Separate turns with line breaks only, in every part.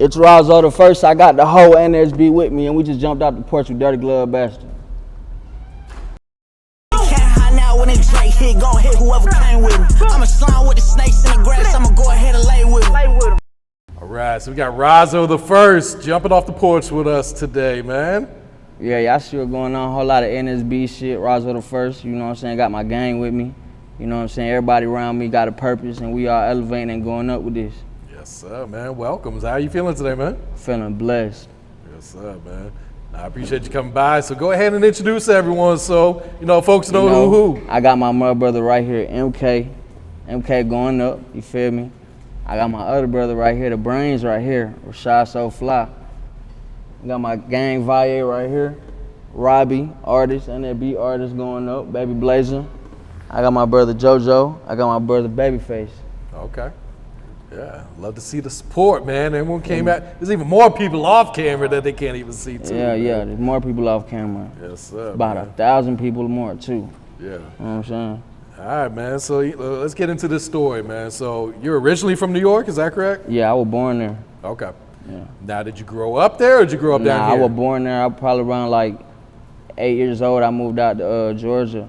It's RazoTha1st. I got the whole NSB with me, and we just jumped out the porch with Dirty Glove Bastard.
When it Drake hit, gon' hit whoever came with me. I'm a slime with the snakes in the grass, I'ma go ahead and lay with him.
All right, so we got RazoTha1st jumping off the porch with us today, man.
Yeah, y'all see what's going on. A whole lot of NSB shit, RazoTha1st, you know what I'm saying? Got my gang with me. You know what I'm saying? Everybody around me got a purpose, and we are elevating and going up with this.
Yes, sir, man. Welcome. How you feeling today, man?
Feeling blessed.
Yes, sir, man. I appreciate you coming by. So go ahead and introduce everyone so, folks know who.
I got my mother brother right here, MK. MK going up, you feel me? I got my other brother right here, the brains right here, Rashad So Fly. I got my gang Valle right here, Robbie, artist, NSB artist going up, Baby Blazer. I got my brother JoJo. I got my brother Babyface.
Okay. Yeah, love to see the support, man. Everyone came out. There's even more people off camera that they can't even see, too.
Yeah, yeah, there's more people off camera.
Yes, sir.
About 1,000 people more, too.
Yeah.
You know what I'm saying?
All right, man. So let's get into this story, man. So you're originally from New York, is that correct?
Yeah, I was born there.
Okay.
Yeah.
Now, did you grow up there or did you grow up down here?
I was born there. I was probably around like 8 years old. I moved out to Georgia.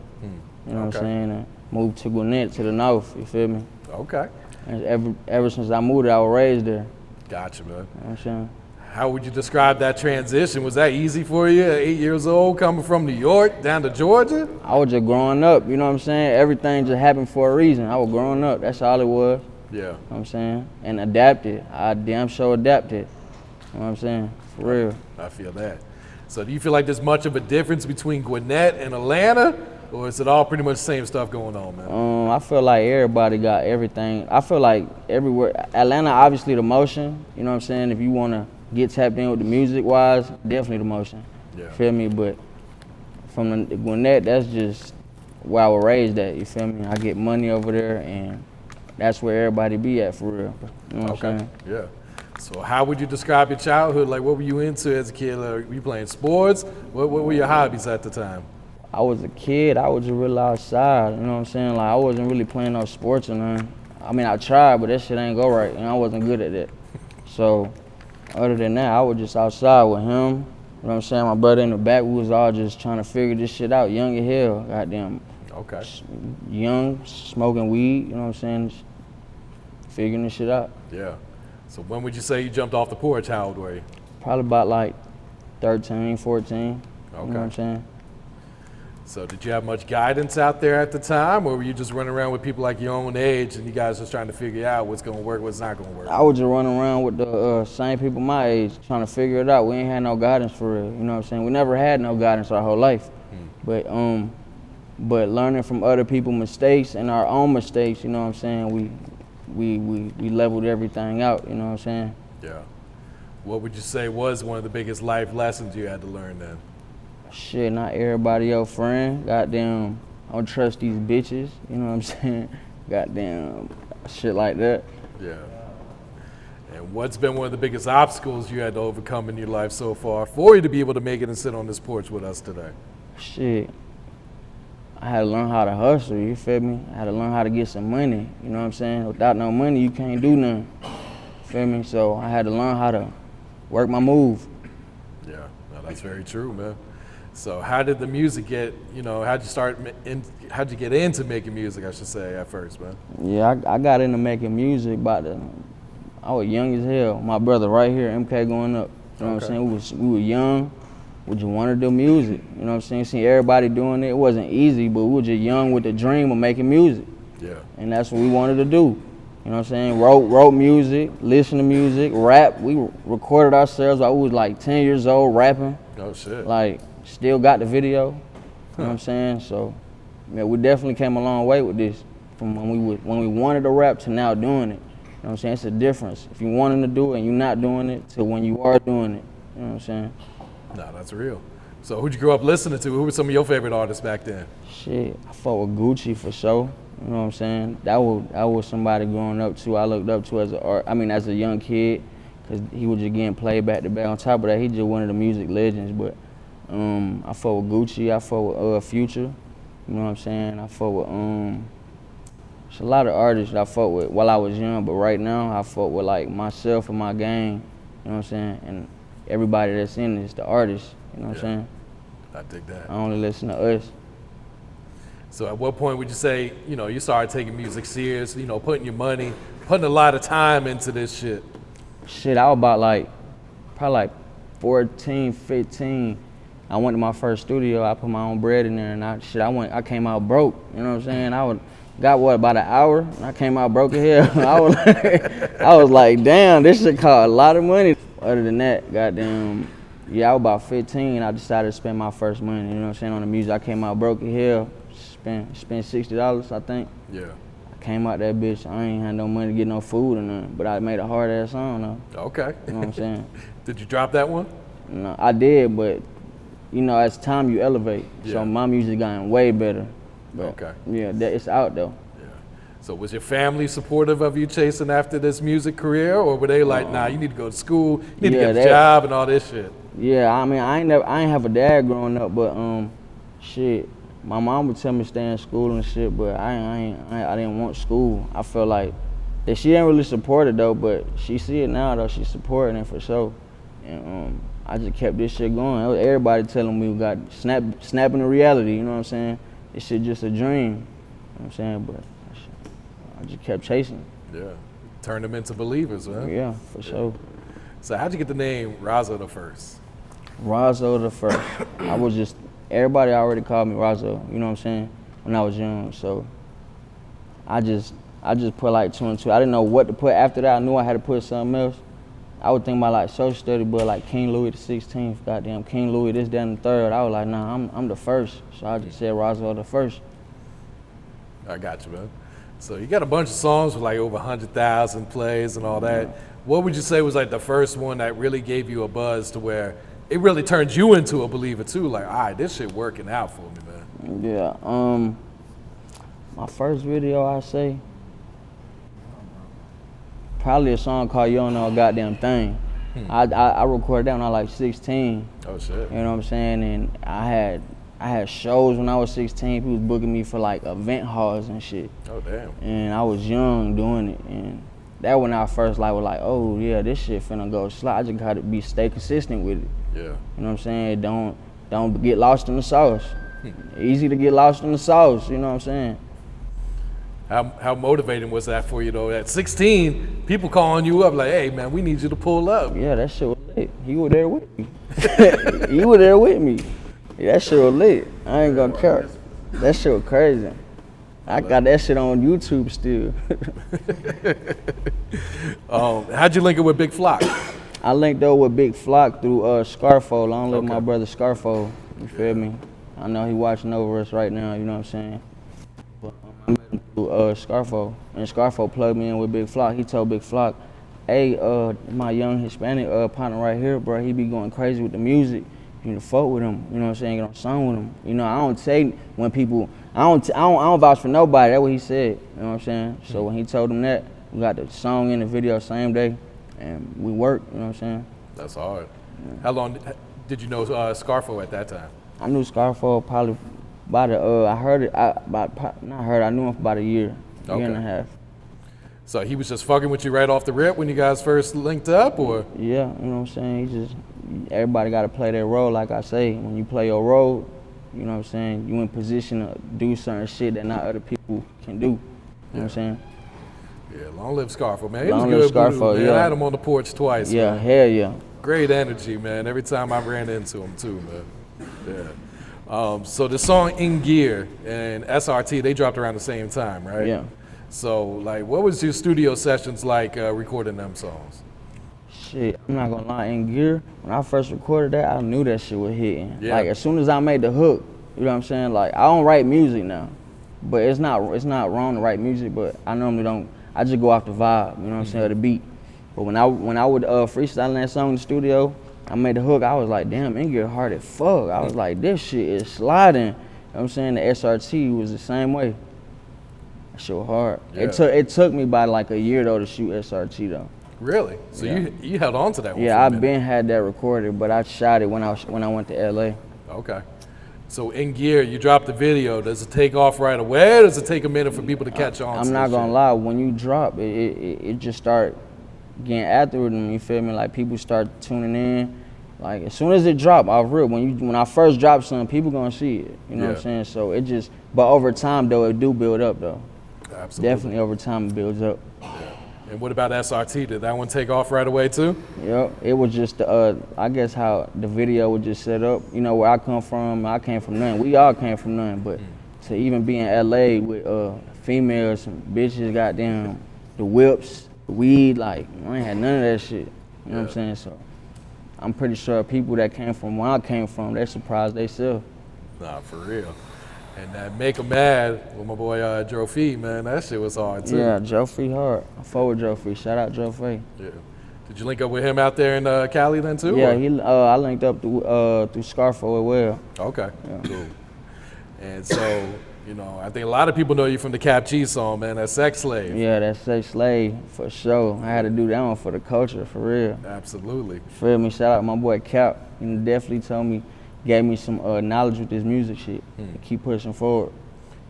You know what I'm saying? And moved to Gwinnett, to the north, you feel me?
Okay.
And ever since I moved there, I was raised there.
Gotcha, man.
You know what I'm saying?
How would you describe that transition? Was that easy for you at 8 years old, coming from New York down to Georgia?
I was just growing up, you know what I'm saying? Everything just happened for a reason. I was growing up, that's all it was.
Yeah.
You know what I'm saying? And adapted. I damn sure adapted. You know what I'm saying? For real.
I feel that. So do you feel like there's much of a difference between Gwinnett and Atlanta? Or is it all pretty much the same stuff going on, man?
I feel like everybody got everything. I feel like everywhere. Atlanta, obviously the motion. You know what I'm saying? If you want to get tapped in with the music-wise, definitely the motion.
Yeah.
Feel me? But from the Gwinnett, that's just where I was raised at. You feel me? I get money over there, and that's where everybody be at for real. You know what I'm saying?
Yeah. So how would you describe your childhood? Like, what were you into as a kid? Like, were you playing sports? What were your hobbies at the time?
I was a kid, I was just really outside, you know what I'm saying? Like, I wasn't really playing no sports or nothing. I mean, I tried, but that shit ain't go right, and I wasn't good at that. So, other than that, I was just outside with him. You know what I'm saying? My brother in the back, we was all just trying to figure this shit out, young as hell, goddamn.
Okay.
Young, smoking weed, you know what I'm saying? Just figuring this shit out.
Yeah. So when would you say you jumped off the porch? How old were you?
Probably about like 13, 14,
Okay.
you know what I'm saying?
So did you have much guidance out there at the time, or were you just running around with people like your own age and you guys just trying to figure out what's going to work, what's not going to work?
I was just running around with the same people my age, trying to figure it out. We ain't had no guidance for real, you know what I'm saying? We never had no guidance our whole life. But learning from other people's mistakes and our own mistakes, you know what I'm saying, we leveled everything out, you know what I'm saying?
Yeah. What would you say was one of the biggest life lessons you had to learn then?
Shit, not everybody your friend. Goddamn, I don't trust these bitches, you know what I'm saying? Goddamn, shit like that.
Yeah. And what's been one of the biggest obstacles you had to overcome in your life so far for you to be able to make it and sit on this porch with us today?
Shit, I had to learn how to hustle, you feel me? I had to learn how to get some money, you know what I'm saying? Without no money, you can't do nothing, feel me? So I had to learn how to work my move.
Yeah, no, that's very true, man. So how did the music get, how'd you get into making music, I should say, at first, man?
Yeah, I got into making music I was young as hell. My brother right here, MK going up, you know what I'm saying? We were young, we just wanted to do music, you know what I'm saying? See everybody doing it. It wasn't easy, but we were just young with the dream of making music.
Yeah.
And that's what we wanted to do. You know what I'm saying? Wrote music, listened to music, rap. We recorded ourselves while we was like 10 years old rapping.
Oh, shit.
Like, still got the video, you know what I'm saying? So, yeah, we definitely came a long way with this. From when we wanted to rap to now doing it. You know what I'm saying? It's a difference. If you wanting to do it and you're not doing it to when you are doing it. You know what I'm saying?
No, that's real. So who'd you grow up listening to? Who were some of your favorite artists back then?
Shit, I fought with Gucci for sure. You know what I'm saying? That was somebody growing up to. I looked up to as a young kid, cause he was just getting played back to back. On top of that, he just one of the music legends. But I fought with Gucci. I fought with Future. You know what I'm saying? I fought with there's a lot of artists that I fought with while I was young. But right now, I fought with like myself and my gang. know what I'm saying? And everybody that's in it is the artist, you know what I'm saying?
I dig that.
I only listen to us.
So at what point would you say, you know, you started taking music serious, you know, putting your money, putting a lot of time into this shit?
Shit, I was about probably like 14, 15. I went to my first studio, I put my own bread in there, and I came out broke, you know what I'm saying? Got about an hour, and I came out broke as hell. I was like, damn, this shit cost a lot of money. Other than that, goddamn, yeah, I was about 15, I decided to spend my first money, you know what I'm saying, on the music. I came out broke as hell, spent $60, I think.
Yeah.
I came out that bitch, I ain't had no money to get no food or nothing, but I made a hard ass song though.
Okay.
You know what I'm saying?
Did you drop that one?
No, I did, but you know, as time you elevate,
Yeah.
so my music gotten way better. But
Okay.
yeah, it's out though.
Yeah. So was your family supportive of you chasing after this music career, or were they like, nah, you need to go to school, you need to get a job and all this shit?
Yeah, I mean, I ain't have a dad growing up, but shit, my mom would tell me to stay in school and shit, but I didn't want school. I felt like that she didn't really support it though, but she see it now though, she's supporting it for sure. And I just kept this shit going. Everybody telling me we got snapping to reality, you know what I'm saying? This shit just a dream, you know what I'm saying? But I just kept chasing.
Yeah. Turned them into believers, man.
Yeah, for sure.
So how'd you get the name RazoTha1st?
RazoTha1st. Everybody already called me Razo, you know what I'm saying, when I was young. So I just put like 2 and 2. I didn't know what to put after that. I knew I had to put something else. I would think about like social study, but like King Louis the 16th, goddamn King Louis this, that, and the third. I was like, nah, I'm the first. So I just said RazoTha1st.
I got you, man. So you got a bunch of songs with like over 100,000 plays and all that. What would you say was like the first one that really gave you a buzz to where it really turned you into a believer too? Like, all right, this shit working out for me, man.
Yeah, my first video, I say, probably a song called You Don't Know a Goddamn Thing. I recorded that when I was like 16.
Oh shit.
You know what I'm saying? And I had shows when I was 16. People was booking me for like event halls and shit.
Oh damn.
And I was young doing it. And that when I first was like, oh yeah, this shit finna go slide. I just gotta stay consistent with it.
Yeah.
You know what I'm saying? Don't get lost in the sauce. Easy to get lost in the sauce, you know what I'm saying?
How motivating was that for you though? At 16, people calling you up like, hey man, we need you to pull up.
Yeah, that shit was lit. He was there with me. He was there with me. Yeah, that shit was lit. I ain't gonna care. That shit was crazy. I got that shit on YouTube still.
How'd you link it with Big Flock?
I linked up with Big Flock through Scarfo. I don't live with my brother Scarfo. You feel me? I know he watching over us right now, you know what I'm saying? But I met him through Scarfo. And Scarfo plugged me in with Big Flock. He told Big Flock, hey, my young Hispanic partner right here, bro, he be going crazy with the music. You need to fuck with him, you know what I'm saying? Get on song with him. You know, I don't say when people, I don't vouch for nobody. That's what he said, you know what I'm saying? So when he told him that, we got the song in the video same day, and we worked, you know what I'm saying?
That's hard. Yeah. How long did you know Scarfo at that time?
I knew Scarfo probably about I knew him for about a year and a half.
So he was just fucking with you right off the rip when you guys first linked up, or?
Yeah, you know what I'm saying? Everybody got to play their role, like I say. When you play your role, you know what I'm saying, you in position to do certain shit that not other people can do. You know what I'm saying?
Yeah, long live Scarfo, man. He
long
was
live
good,
Scarfo,
man.
yeah.
I had him on the porch twice.
Yeah,
man.
hell yeah.
Great energy, man. Every time I ran into him too, man. Yeah. So the song In Gear and SRT, they dropped around the same time, right?
Yeah.
So, like, what was your studio sessions like recording them songs?
Shit, I'm not gonna lie, In Gear, when I first recorded that, I knew that shit was hitting.
Yeah.
Like, as soon as I made the hook, you know what I'm saying? Like, I don't write music now, but it's not wrong to write music, but I normally don't, I just go off the vibe, you know what I'm saying, or the beat. But when I would freestyle that song in the studio, I made the hook, I was like, damn, In Gear hard as fuck. I was like, this shit is sliding. You know what I'm saying? The SRT was the same way. That shit was hard.
Yeah.
It took me about like a year though to shoot SRT though.
Really? So
Yeah.
you held on to that one?
Yeah,
for a
I've
minute.
been had that recorded, but I shot it when I went to LA.
Okay. So In Gear, you dropped the video. Does it take off right away, or does it take a minute for people to catch on?
I'm not gonna lie, when you drop, it just start getting after them, you feel me? Like people start tuning in. Like as soon as it drop, off rip, when I first drop something, people gonna see it. You know what I'm saying? So it just, but over time though, it do build up though.
Absolutely.
Definitely over time it builds up.
Yeah. And what about SRT? Did that one take off right away too?
Yep, it was just I guess how the video was just set up. You know where I come from, I came from nothing. We all came from nothing, but to even be in LA with females and bitches, goddamn, the whips, the weed, like I ain't had none of that shit. You know what I'm saying? So I'm pretty sure people that came from where I came from, they surprised themselves.
Nah, for real. And that Make 'Em Mad with my boy Dro Fe, man, that shit was hard too.
Yeah, Dro Fe hard. I forward Dro Fe. Shout out Dro Fe.
Yeah. Did you link up with him out there in Cali then too?
Yeah,
or?
I linked up through Scarfo as well.
Okay, cool. And so, you know, I think a lot of people know you from the Kap G song, man, that Sex Slave.
Yeah, that Sex Slave, for sure. I had to do that one for the culture, for real.
Absolutely.
Feel me? Shout out my boy Kap. He definitely told me, gave me some knowledge with this music shit to keep pushing forward.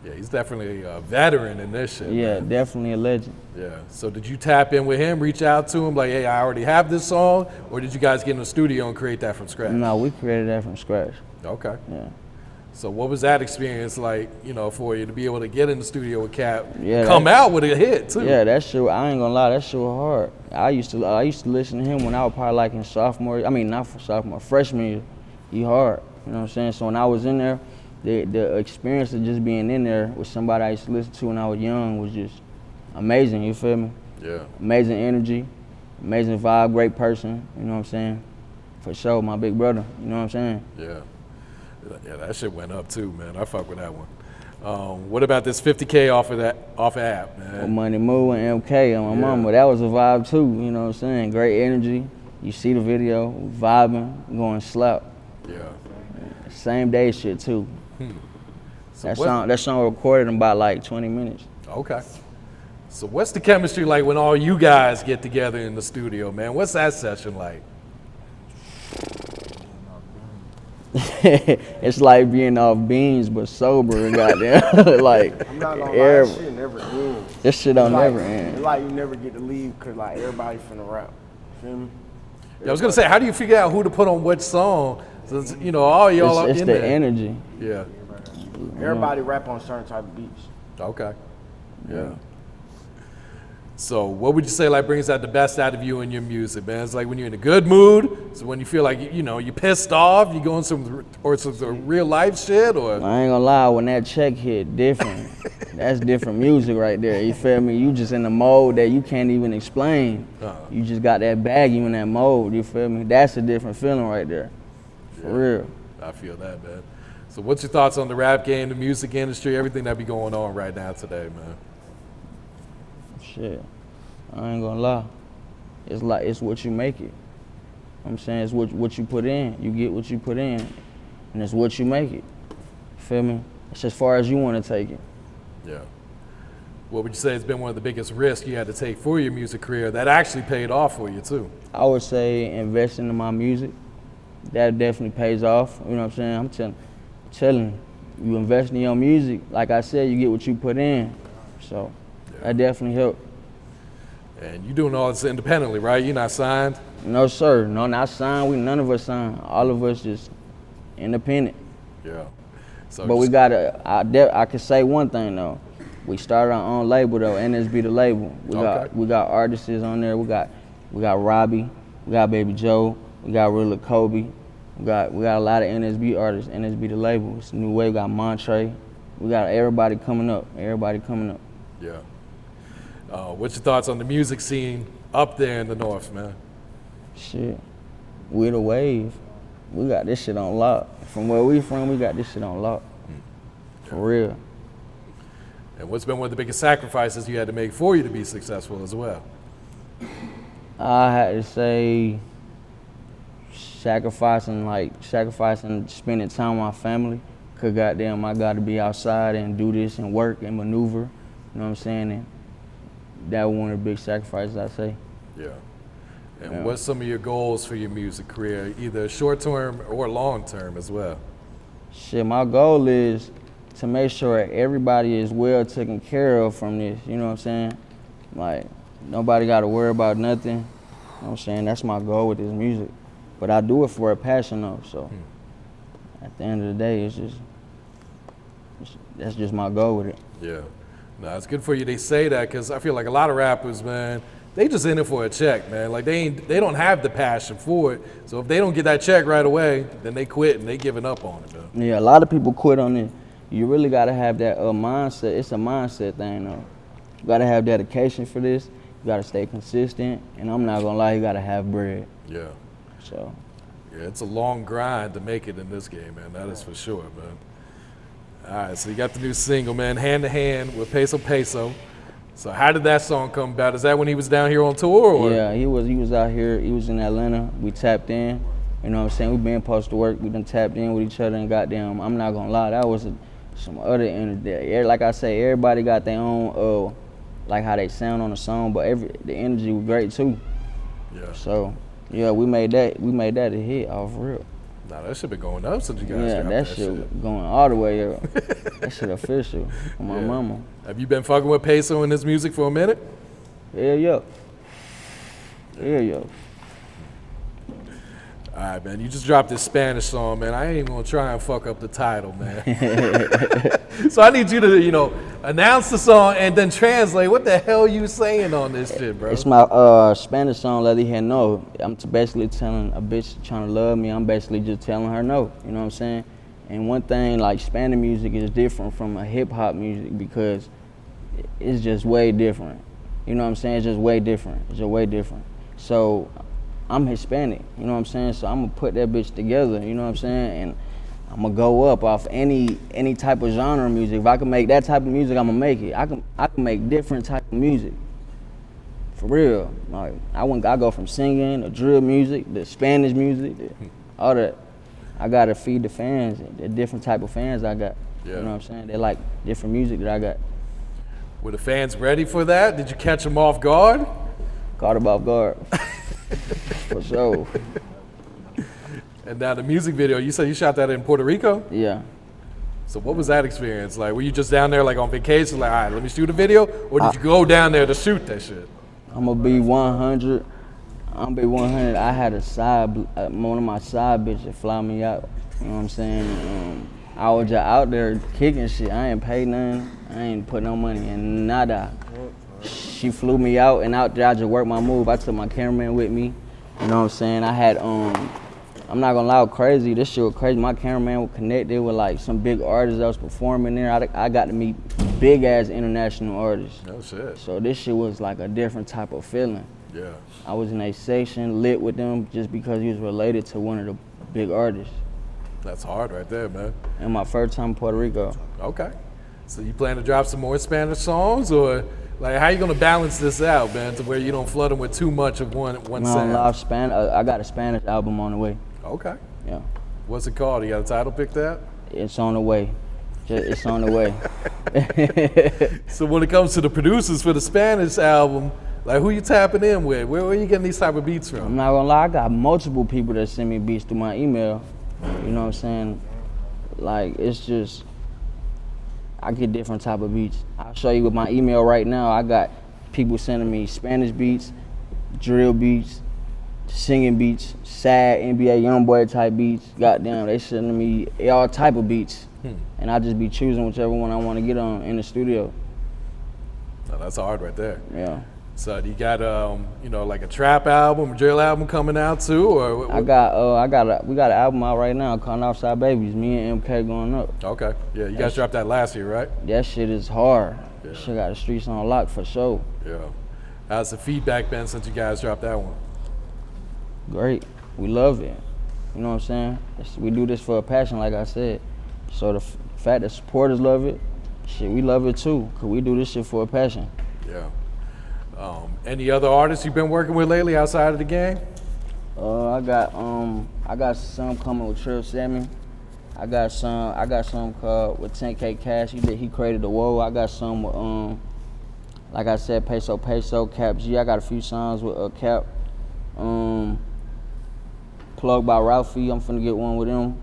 Yeah, he's definitely a veteran in this shit.
Yeah,
man.
definitely a legend.
Yeah. So did you tap in with him, reach out to him, like, hey, I already have this song, or did you guys get in the studio and create that from scratch?
No, we created that from scratch.
Okay.
Yeah.
So what was that experience like, you know, for you to be able to get in the studio with Kap,
Yeah,
come out with a hit too?
Yeah, that shit, I ain't gonna lie, that shit was hard. I used to listen to him when I was probably like in freshman year. He hard, you know what I'm saying? So when I was in there, the experience of just being in there with somebody I used to listen to when I was young was just amazing, you feel me?
Yeah.
Amazing energy, amazing vibe, great person, you know what I'm saying? For sure, my big brother, you know what I'm saying?
Yeah. Yeah, that shit went up too, man. I fuck with that one. What about this 50K off of app, man?
With Money Moo and MK on my mama, that was a vibe too, you know what I'm saying? Great energy. You see the video, vibing, going slap.
Yeah.
Same day shit too.
So
That song recorded in about like 20 minutes.
Okay. So what's the chemistry like when all you guys get together in the studio, man? What's that session like?
It's like being off beans but sober and goddamn like
I'm not gonna lie, that shit never ends.
this shit don't
Like,
never end.
It's like you never get to leave because like everybody finna rap. Feel me?
Yeah, I was gonna say, how do you figure out who to put on which song? So it's, you know, all y'all up
It's
in
the
there.
energy.
Yeah.
Everybody rap on certain type of beats.
Okay. Yeah. So what would you say like brings out the best out of you in your music, man? It's like when you're in a good mood, so when you feel like you know you're pissed off, you going some real life shit, or
I ain't gonna lie, when that check hit, different. That's different music right there. You feel me? You just in a mode that you can't even explain. You just got that bag, you in that mode. You feel me? That's a different feeling right there. For real.
I feel that, man. So what's your thoughts on the rap game, the music industry, everything that be going on right now today, man?
Shit, I ain't gonna lie. It's like, it's what you make it. I'm saying it's what you put in. You get what you put in, and it's what you make it. Feel me? It's as far as you want to take it.
Yeah. What would you say has been one of the biggest risks you had to take for your music career that actually paid off for you too?
I would say investing in my music. That definitely pays off. You know what I'm saying? I'm telling you, invest in your music. Like I said, you get what you put in. So that definitely helped.
And you doing all this independently, right? You're not signed?
No, sir. No, not signed. None of us signed. All of us just independent.
Yeah. So
But we gotta. I can say one thing though. We started our own label though. NSB the label. We got artists on there. We got Robbie. We got Baby Joe. We got Rilla Kobe. We got a lot of NSB artists. NSB the label. It's a new wave. We got Montre. We got everybody coming up.
Yeah. What's your thoughts on the music scene up there in the north, man?
Shit, we the wave. We got this shit on lock. From where we from, we got this shit on lock. For real.
And what's been one of the biggest sacrifices you had to make for you to be successful as well?
I had to say sacrificing spending time with my family. Cause goddamn, I gotta be outside and do this and work and maneuver. You know what I'm saying? And that was one of the big sacrifices, I say.
Yeah. And what's some of your goals for your music career, either short term or long term as well?
Shit, my goal is to make sure everybody is well taken care of from this. You know what I'm saying? Like, nobody got to worry about nothing. what I'm saying? That's my goal with this music. But I do it for a passion though, so at the end of the day, that's just my goal with it.
Yeah. No, it's good for you they say that, because I feel like a lot of rappers, man, they just in it for a check, man. Like they don't have the passion for it. So if they don't get that check right away, then they quit and they giving up on it, though.
Yeah, a lot of people quit on it. You really gotta have that mindset. It's a mindset thing though. You gotta have dedication for this. You gotta stay consistent, and I'm not gonna lie, you gotta have bread.
Yeah.
So.
Yeah, it's a long grind to make it in this game, man. That is for sure, man. All right, so you got the new single, man, Hand to Hand with Peso Peso. So how did that song come about? Is that when he was down here on tour? Or?
Yeah, he was out here. He was in Atlanta. We tapped in. You know what I'm saying? We been supposed to work. We done tapped in with each other, and goddamn, I'm not gonna lie, that was some other energy. Like I say, everybody got their own, like how they sound on the song, but the energy was great too.
Yeah.
So yeah, we made that a hit off real.
Nah, that shit been going up since you guys
Yeah,
dropped
that shit going all the way up. That shit official on my mama.
Have you been fucking with Peso and his music for a minute?
Yeah, yeah. Yeah, yeah.
All right, man. You just dropped this Spanish song, man. I ain't even gonna try and fuck up the title, man. So I need you to, announce the song and then translate. What the hell you saying on this shit, bro?
It's my Spanish song, Dije No. I'm basically telling a bitch trying to love me. I'm basically just telling her no. You know what I'm saying? And one thing, like Spanish music is different from a hip hop music because it's just way different. You know what I'm saying? It's just way different. It's just way different. So I'm Hispanic, you know what I'm saying? So I'm gonna put that bitch together, you know what I'm saying? And I'm gonna go up off any type of genre of music. If I can make that type of music, I'm gonna make it. I can make different type of music. For real. Like I go from singing to drill music, to Spanish music, all that. I gotta feed the fans, the different type of fans I got.
Yeah.
You know what I'm saying? They like different music that I got.
Were the fans ready for that? Did you catch them off guard?
Caught them off guard. For sure.
And now the music video, you said you shot that in Puerto Rico?
Yeah.
So what was that experience like? Were you just down there like on vacation, like, all right, let me shoot a video? Or did you go down there to shoot that shit?
I'm gonna be 100. I had one of my side bitches fly me out. You know what I'm saying? I was just out there kicking shit. I ain't paid nothing. I ain't put no money in nada. She flew me out, and out there I just worked my move. I took my cameraman with me. You know what I'm saying? I had, I'm not gonna lie, crazy. This shit was crazy. My cameraman was connected with like some big artists that was performing there. I got to meet big ass international artists.
Oh shit.
So this shit was like a different type of feeling.
Yeah.
I was in a section lit with them just because he was related to one of the big artists.
That's hard right there, man.
And my first time in Puerto Rico.
Okay. So you plan to drop some more Spanish songs, or like how you gonna balance this out, man, to where you don't flood them with too much of one sound?
I got a Spanish album on the way.
Okay.
Yeah.
What's it called? You got a title picked out?
It's on the way. It's on the way.
So when it comes to the producers for the Spanish album, like who you tapping in with? Where are you getting these type of beats from?
I'm not gonna lie, I got multiple people that send me beats through my email. You know what I'm saying? Like, it's just, I get different type of beats. I'll show you with my email right now. I got people sending me Spanish beats, drill beats, singing beats, sad NBA YoungBoy type beats. Goddamn, they sending me all type of beats. And I just be choosing whichever one I want to get on in the studio.
No, that's hard right there.
Yeah.
So you got like a trap album, a drill album coming out too, or what?
we got an album out right now called Outside Babies. Me and MK going up.
Okay. Yeah, you guys dropped that last year, right?
That shit is hard.
Yeah.
That shit got the streets on lock for sure.
Yeah. How's the feedback been since you guys dropped that one?
Great. We love it. You know what I'm saying? We do this for a passion, like I said. So the fact that supporters love it, shit, we love it too, because we do this shit for a passion.
Yeah. Any other artists you've been working with lately outside of the game?
I got some coming with Trill Sammy. I got some called with 10K Cash. He created the Whoa. I got some with like I said, Peso Peso, Kap G. I got a few songs with Kap. Plug by Dro Fe. I'm finna get one with him.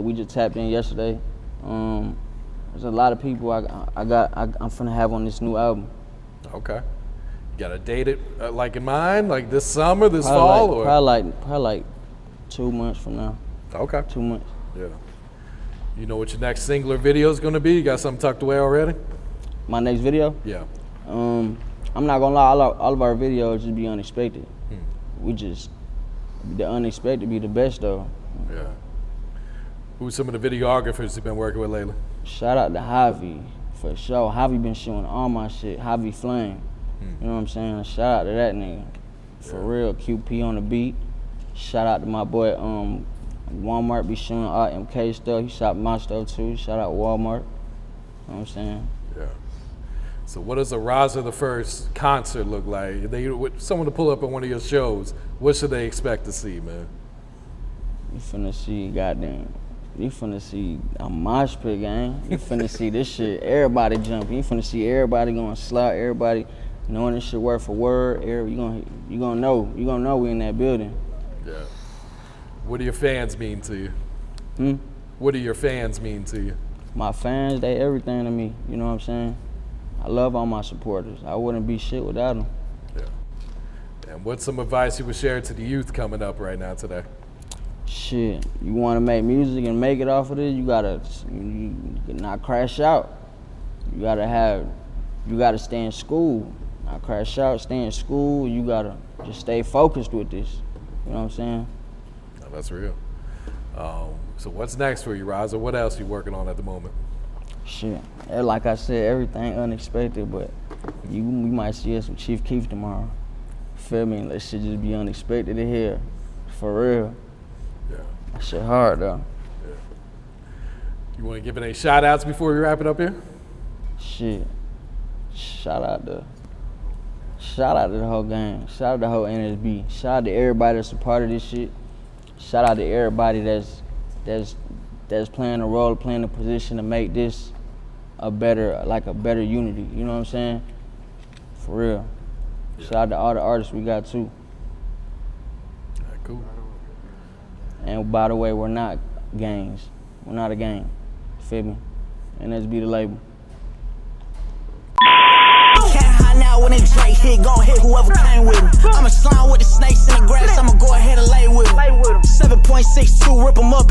We just tapped in yesterday. There's a lot of people I'm finna have on this new album.
Okay. Got a date it like in mind, like this summer, this fall, or
probably like 2 months from now.
okay,
2 months.
yeah. You know what your next single or video is gonna be? You got something tucked away already?
My next video,
Yeah.
I'm not gonna lie, all of our videos just be unexpected. We just, the unexpected be the best though.
Yeah. Who's some of the videographers you've been working with lately?
Shout out to Javi, for sure. Javi been shooting all my shit. Javi Flame. You know what I'm saying? Shout out to that nigga. For real, QP on the beat. Shout out to my boy, Walmart be shooting all MK stuff. He shot my stuff too. Shout out Walmart. You know what I'm saying?
Yeah. So what does a RazoTha1st concert look like? Someone to pull up at one of your shows, what should they expect to see, man?
You finna see, goddamn, you finna see a mosh pit, gang. You finna see this shit, everybody jumping. You finna see everybody going slot, everybody knowing this shit word for word. You gonna know we in that building.
Yeah. What do your fans mean to you? What do your fans mean to you?
My fans, they everything to me. You know what I'm saying? I love all my supporters. I wouldn't be shit without them.
Yeah. And what's some advice you would share to the youth coming up right now today?
Shit, you want to make music and make it off of this, you gotta not crash out. You gotta stay in school. Not crash out, stay in school. You gotta just stay focused with this. You know what I'm saying?
No, that's real. So what's next for you, Razo? What else are you working on at the moment?
Shit, like I said, everything unexpected, but we might see us with Chief Keef tomorrow. Feel me? That shit just be unexpected to hear. For real.
Yeah.
That shit hard though.
Yeah. You want to give it any shout outs before we wrap it up here?
Shit. Shout out to the whole gang. Shout out to the whole NSB. Shout out to everybody that's a part of this shit. Shout out to everybody that's playing a role, playing a position to make this a better unity. You know what I'm saying? For real. Yeah. Shout out to all the artists we got too.
All right, cool.
And by the way, we're not gangs. We're not a gang. Feel me? NSB the label.
Can't hide now when it Drake hit, gon' hit whoever came with me. I'm a slime with the snakes in the grass, I'ma go ahead and lay with 'em. 7.62, rip 'em up.